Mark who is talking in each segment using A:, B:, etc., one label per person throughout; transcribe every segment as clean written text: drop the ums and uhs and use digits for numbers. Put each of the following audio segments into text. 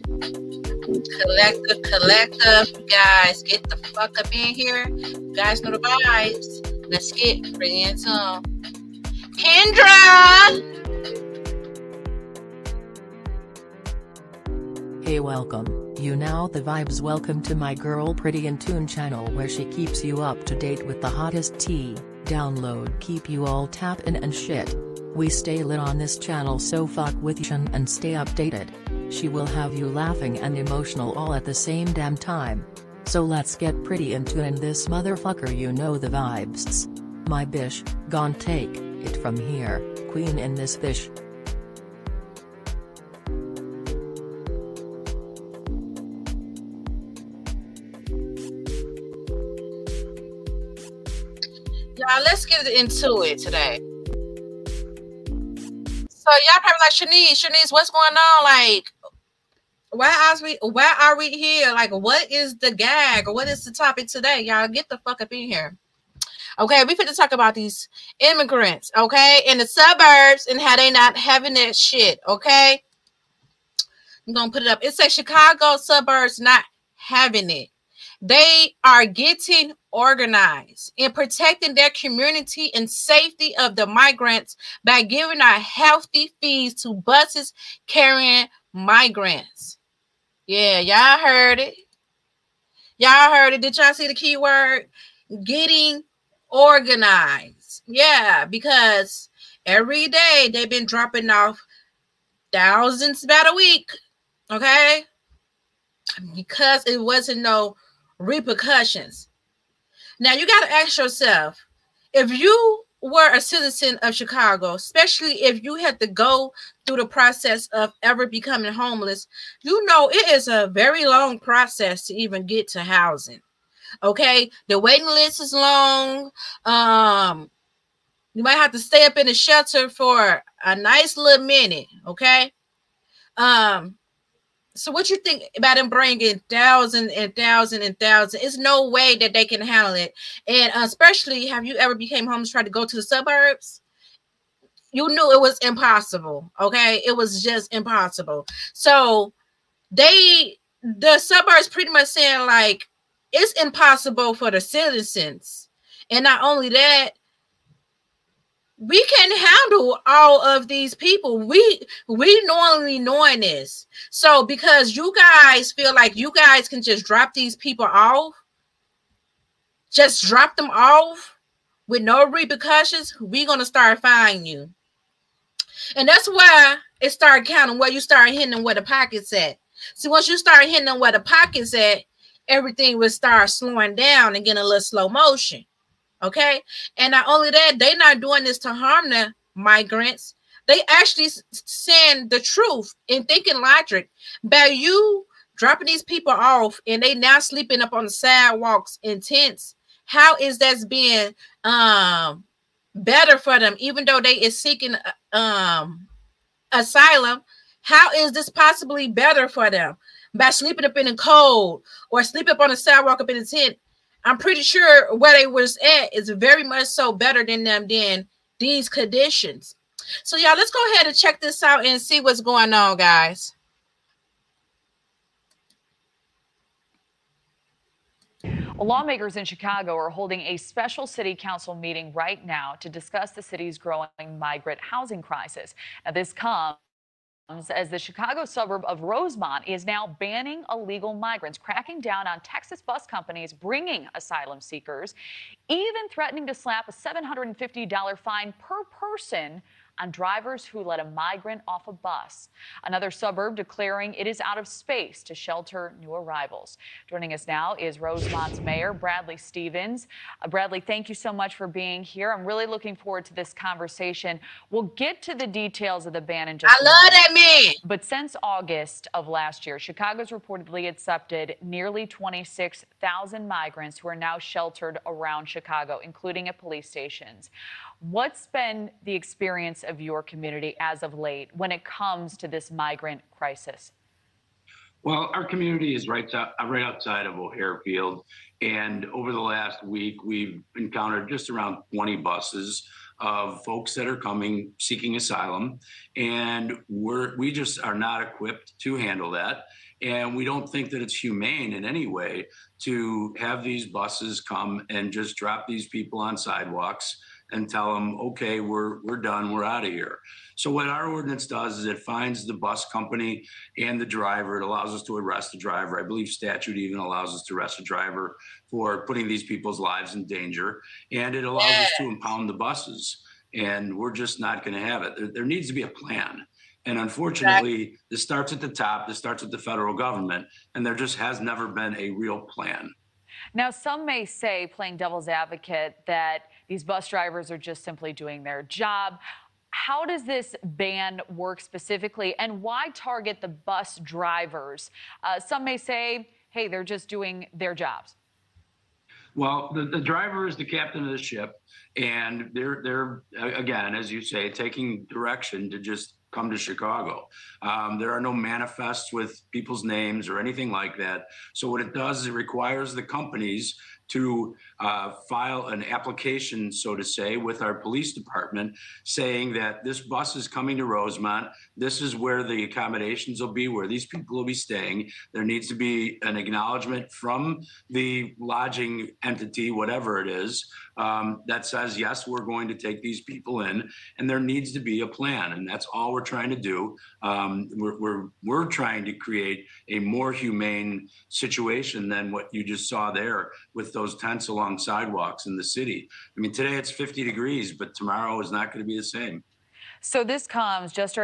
A: Collective, guys, get the fuck up in here. You guys know the vibes. Let's get pretty into them. Kendra!
B: Hey, welcome. You know the vibes. Welcome to my girl Pretty in Tune channel, where she keeps you up to date with the hottest tea. Download, keep you all tappin' and shit. We stay lit on this channel, so fuck with you and stay updated. She will have you laughing and emotional all at the same damn time. So let's get pretty into in this motherfucker. You know the vibes. My bish, gon' take it from here, queen in this bish.
A: Y'all, let's get into it today. So y'all probably like, Shanice, what's going on? Like, why are we here? Like, what is the gag or what is the topic today? Y'all get the fuck up in here. Okay, we finna talk about these immigrants, okay, in the suburbs and how they not having that shit, okay? I'm gonna put it up. It says Chicago suburbs not having it. They are getting organized in protecting their community and safety of the migrants by giving out healthy fees to buses carrying migrants. Yeah, y'all heard it. Y'all heard it. Did y'all see the keyword? Getting organized. Yeah, because every day they've been dropping off thousands about a week. Okay? Because it wasn't no repercussions. Now you got to ask yourself, if you were a citizen of Chicago, especially if you had to go through the process of ever becoming homeless, you know it is a very long process to even get to housing. Okay, the waiting list is long. You might have to stay up in the shelter for a nice little minute. Okay. So what you think about them bringing thousands and thousands and thousands? It's no way that they can handle it. And especially, have you ever became homeless, tried to go to the suburbs? You knew it was impossible. Okay, it was just impossible. So the suburbs pretty much saying like it's impossible for the citizens. And not only that, we can handle all of these people. We normally knowing this. So because you guys feel like you guys can just drop these people off, just drop them off with no repercussions, we're going to start fining you. And that's why it started counting where you start hitting them where the pocket's at. See, once you start hitting them where the pocket's at, everything will start slowing down and getting a little slow motion. Okay, and not only that, they're not doing this to harm the migrants. They actually saying the truth and thinking logic. By you dropping these people off and they now sleeping up on the sidewalks in tents, how is that being better for them? Even though they is seeking asylum, how is this possibly better for them? By sleeping up in the cold or sleep up on the sidewalk up in the tent, I'm pretty sure where they was at is very much so better than them than these conditions. So y'all, let's go ahead and check this out and see what's going on, guys.
C: Well, lawmakers in Chicago are holding a special city council meeting right now to discuss the city's growing migrant housing crisis. Now, this comes as the Chicago suburb of Rosemont is now banning illegal migrants, cracking down on Texas bus companies bringing asylum seekers, even threatening to slap a $750 fine per person on drivers who let a migrant off a bus. Another suburb declaring it is out of space to shelter new arrivals. Joining us now is Rosemont's Mayor Bradley Stevens. Bradley, thank you so much for being here. I'm really looking forward to this conversation. We'll get to the details of the ban in just a moment.
A: I love that man.
C: But since August of last year, Chicago's reportedly accepted nearly 26,000 migrants who are now sheltered around Chicago, including at police stations. What's been the experience of your community as of late when it comes to this migrant crisis?
D: Well, our community is right outside of O'Hare Field, and over the last week, we've encountered just around 20 buses of folks that are coming seeking asylum, and we just are not equipped to handle that. And we don't think that it's humane in any way to have these buses come and just drop these people on sidewalks and tell them, okay, we're done, we're out of here. So what our ordinance does is it fines the bus company and the driver. It allows us to arrest the driver. I believe statute even allows us to arrest a driver for putting these people's lives in danger. And it allows us to impound the buses. And we're just not going to have it. There needs to be a plan. And unfortunately, this starts at the top. This starts with the federal government. And there just has never been a real plan.
C: Now, some may say, playing devil's advocate, that these bus drivers are just simply doing their job. How does this ban work specifically, and why target the bus drivers? Some may say, hey, they're just doing their jobs.
D: Well, the driver is the captain of the ship, and they're again, as you say, taking direction to just come to Chicago. There are no manifests with people's names or anything like that. So what it does is it requires the companies to file an application, so to say, with our police department saying that this bus is coming to Rosemont. This is where the accommodations will be, where these people will be staying. There needs to be an acknowledgement from the lodging entity, whatever it is, that says, yes, we're going to take these people in, and there needs to be a plan. And that's all we're trying to do. We're trying to create a more humane situation than what you just saw there with those tents along sidewalks in the city. I mean, today it's 50 degrees, but tomorrow is not going to be the same.
C: So this comes just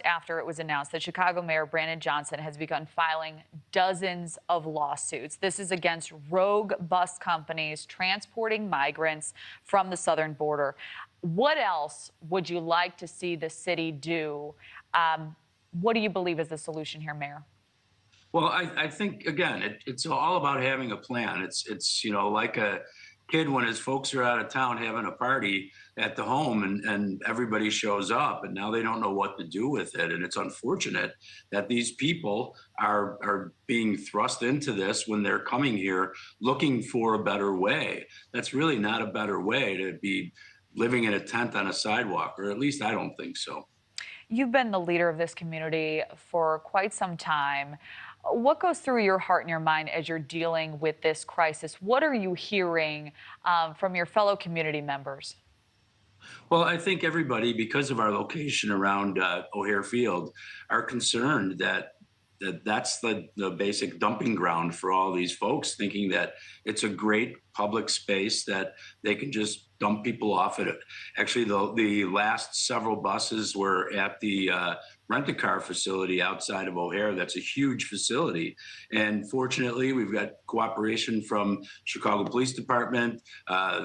C: after it was announced that Chicago Mayor Brandon Johnson has begun filing dozens of lawsuits. This is against rogue bus companies transporting migrants from the southern border. What else would you like to see the city do? What do you believe is the solution here, Mayor?
D: Well, I think, again, it's all about having a plan. It's like a kid when his folks are out of town having a party at the home and everybody shows up and now they don't know what to do with it. And it's unfortunate that these people are being thrust into this when they're coming here looking for a better way. That's really not a better way to be living in a tent on a sidewalk, or at least I don't think so.
C: You've been the leader of this community for quite some time. What goes through your heart and your mind as you're dealing with this crisis? What are you hearing from your fellow community members?
D: Well, I think everybody, because of our location around O'Hare Field, are concerned that's the basic dumping ground for all these folks, thinking that it's a great public space that they can just dump people off at it. Actually, the last several buses were at the rent-a-car facility outside of O'Hare. That's a huge facility. And fortunately, we've got cooperation from Chicago Police Department,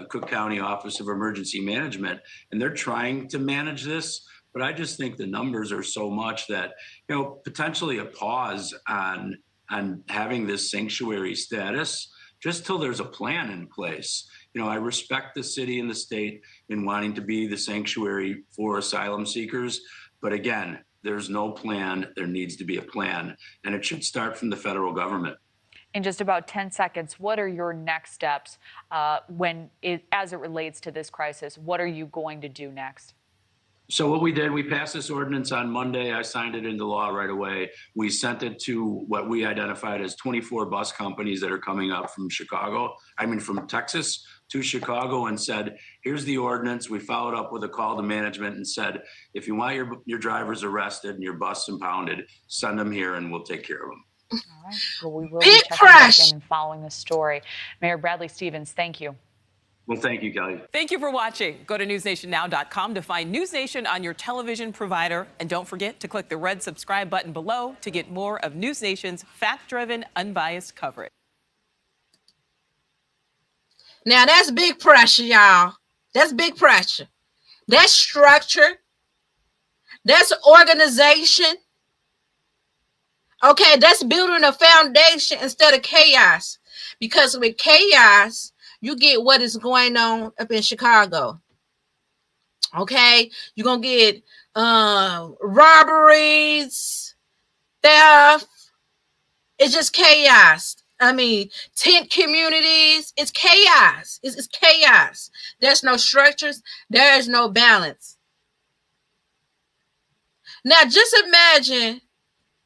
D: Cook County Office of Emergency Management, and they're trying to manage this. But I just think the numbers are so much that, potentially a pause on having this sanctuary status just till there's a plan in place. I respect the city and the state in wanting to be the sanctuary for asylum seekers. But again, there's no plan. There needs to be a plan, and it should start from the federal government.
C: In just about 10 seconds, what are your next steps as it relates to this crisis? What are you going to do next?
D: So what we did, we passed this ordinance on Monday. I signed it into law right away. We sent it to what we identified as 24 bus companies that are coming up from from Texas to Chicago, and said, here's the ordinance. We followed up with a call to management and said, if you want your drivers arrested and your bus impounded, send them here and we'll take care of them.
C: All right. Well, we will be checking back in and following this story. Mayor Bradley Stevens, thank you.
D: Well, thank you, Kelly.
E: Thank you for watching. Go to newsnationnow.com to find News Nation on your television provider. And don't forget to click the red subscribe button below to get more of News Nation's fact-driven, unbiased coverage.
A: Now, that's big pressure, y'all. That's big pressure. That's structure. That's organization. Okay, that's building a foundation instead of chaos. Because with chaos, you get what is going on up in Chicago. Okay, you're going to get robberies, theft. It's just chaos. tent communities. It's chaos. It's chaos. There's no structures. There is no balance. Now, just imagine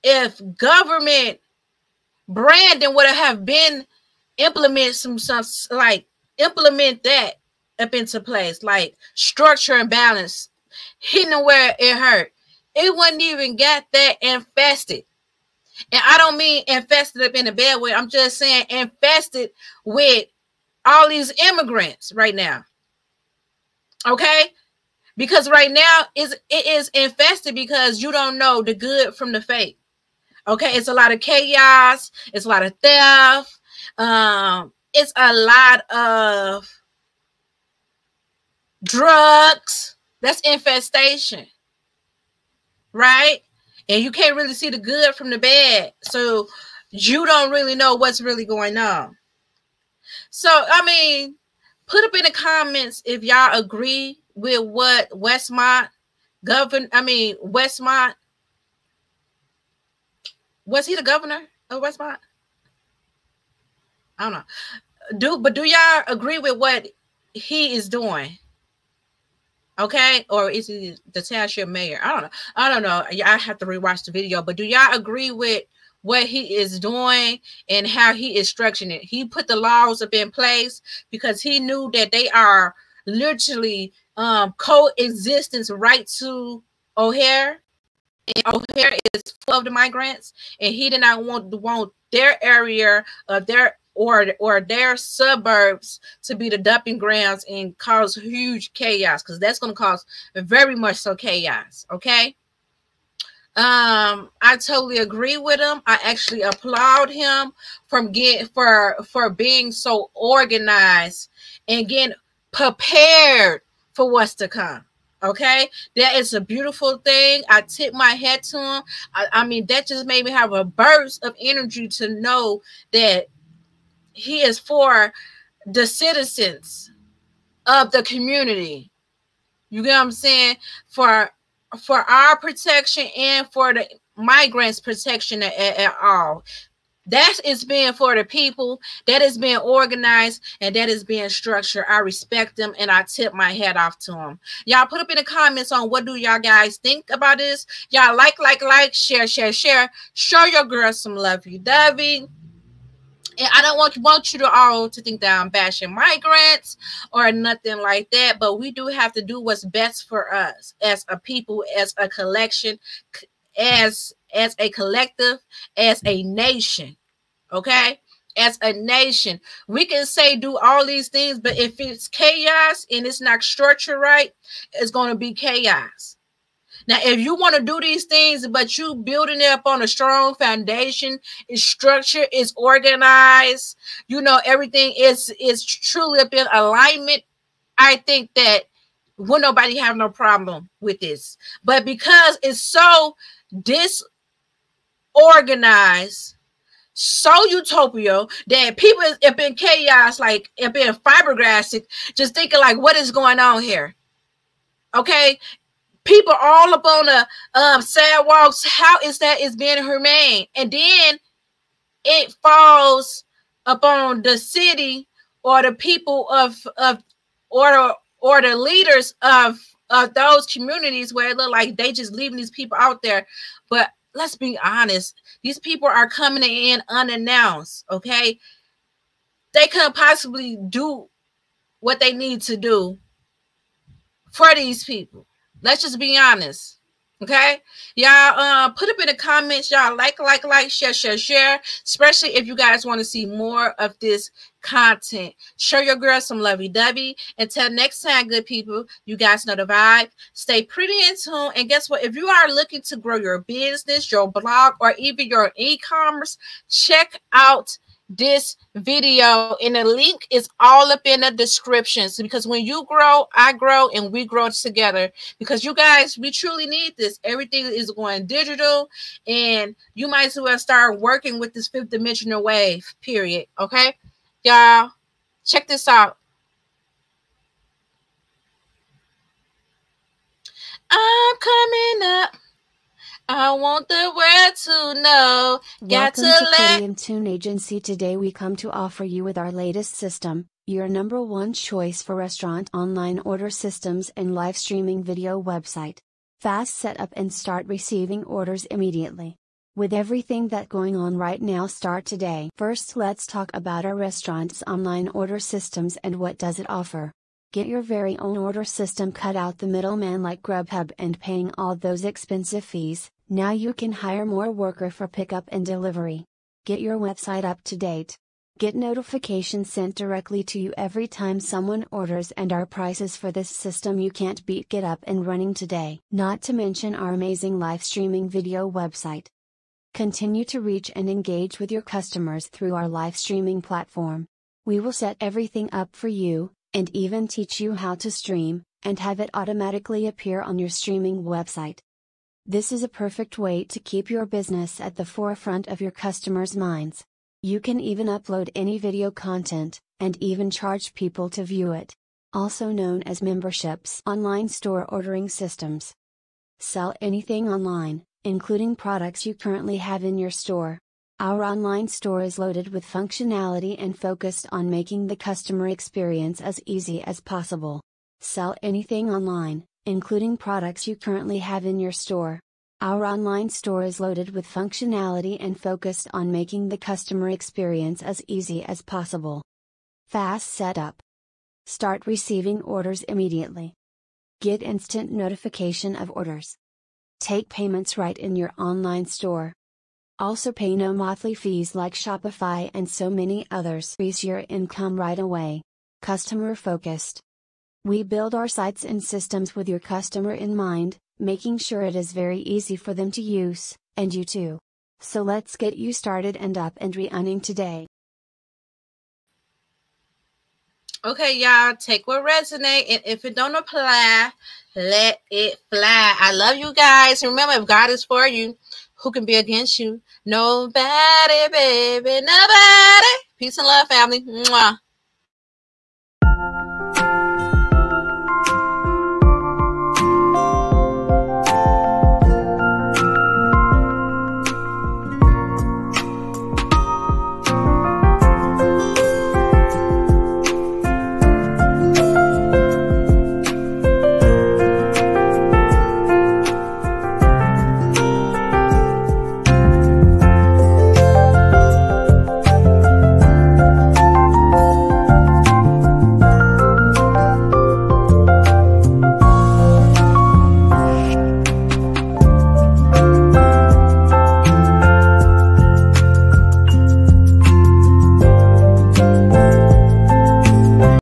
A: if government branding would have been implement implement that up into place, like structure and balance, hitting where it hurt. It wouldn't even get that infested. And I don't mean infested up in a bad way. I'm just saying infested with all these immigrants right now. Okay? Because right now it is infested because you don't know the good from the fake. Okay? It's a lot of chaos. It's a lot of theft. It's a lot of drugs. That's infestation. Right? And you can't really see the good from the bad. So you don't really know what's really going on. So, I mean, put up in the comments if y'all agree with what Westmont, was he the governor of Westmont? I don't know. But do y'all agree with what he is doing? Okay, or is he the township mayor? I don't know. I have to rewatch the video. But do y'all agree with what he is doing and how he is structuring it? He put the laws up in place because he knew that they are literally coexistence right to O'Hare. And O'Hare is full of the migrants, and he did not want their area of their or their suburbs to be the dumping grounds and cause huge chaos, because that's going to cause very much so chaos. Okay. I totally agree with him. I actually applaud him for being so organized and getting prepared for what's to come. Okay, that is a beautiful thing. I tip my hat to him. I mean, that just made me have a burst of energy to know that he is for the citizens of the community. You get what I'm saying? For our protection and for the migrants' protection at all. That is being for the people. That is being organized, and that is being structured. I respect them, and I tip my hat off to them. Y'all put up in the comments on what do y'all guys think about this. Y'all like, share. Show your girl some lovey-dovey. And I don't want you to all to think that I'm bashing migrants or nothing like that, but we do have to do what's best for us as a people, as a collection, as a collective, as a nation. Okay? As a nation, we can say do all these things, but if it's chaos and it's not structured right, it's going to be chaos. Now, if you want to do these things, but you building it up on a strong foundation, it's structured, it's organized, you know, everything is truly up in alignment, I think that will nobody have no problem with this. But because it's so disorganized, so utopia, that people have been chaos, like have been fiberglassed, just thinking like, what is going on here? Okay. People all up on the sidewalks. How is that is being humane? And then it falls upon the city or the people or the leaders of those communities where it look like they just leaving these people out there. But let's be honest, these people are coming in unannounced. Okay, they couldn't possibly do what they need to do for these people. Let's just be honest. Okay, y'all put up in the comments, y'all like, share, especially if you guys want to see more of this content. Show your girl some lovey-dovey. Until next time, good people, you guys know the vibe. Stay pretty in tune, and guess what? If you are looking to grow your business, your blog, or even your e-commerce, check out this video, and the link is all up in the description. So because when you grow, I grow, and we grow together, because you guys, we truly need this. Everything is going digital, and you might as well start working with this fifth dimensional wave, period. Okay, y'all, check this out. I'm coming up. I want the world to know. Got
F: Welcome to Pretty and Tune Agency. Today we come to offer you with our latest system, your #1 choice for restaurant online order systems and live streaming video website. Fast setup and start receiving orders immediately. With everything that going on right now, start today. First, let's talk about our restaurant's online order systems and what does it offer. Get your very own order system, cut out the middleman like Grubhub and paying all those expensive fees. Now you can hire more worker for pickup and delivery. Get your website up to date. Get notifications sent directly to you every time someone orders, and our prices for this system you can't beat. Get up and running today. Not to mention our amazing live streaming video website. Continue to reach and engage with your customers through our live streaming platform. We will set everything up for you, and even teach you how to stream, and have it automatically appear on your streaming website. This is a perfect way to keep your business at the forefront of your customers' minds. You can even upload any video content, and even charge people to view it. Also known as memberships. Online store ordering systems. Sell anything online, including products you currently have in your store. Our online store is loaded with functionality and focused on making the customer experience as easy as possible. Sell anything online, including products you currently have in your store. Our online store is loaded with functionality and focused on making the customer experience as easy as possible. Fast setup. Start receiving orders immediately. Get instant notification of orders. Take payments right in your online store. Also pay no monthly fees like Shopify and so many others. Increase your income right away. Customer focused. We build our sites and systems with your customer in mind, making sure it is very easy for them to use, and you too. So let's get you started and up and running today.
A: Okay, y'all, take what resonate, and if it don't apply, let it fly. I love you guys. Remember, if God is for you, who can be against you? Nobody, baby, nobody. Peace and love, family. Mwah.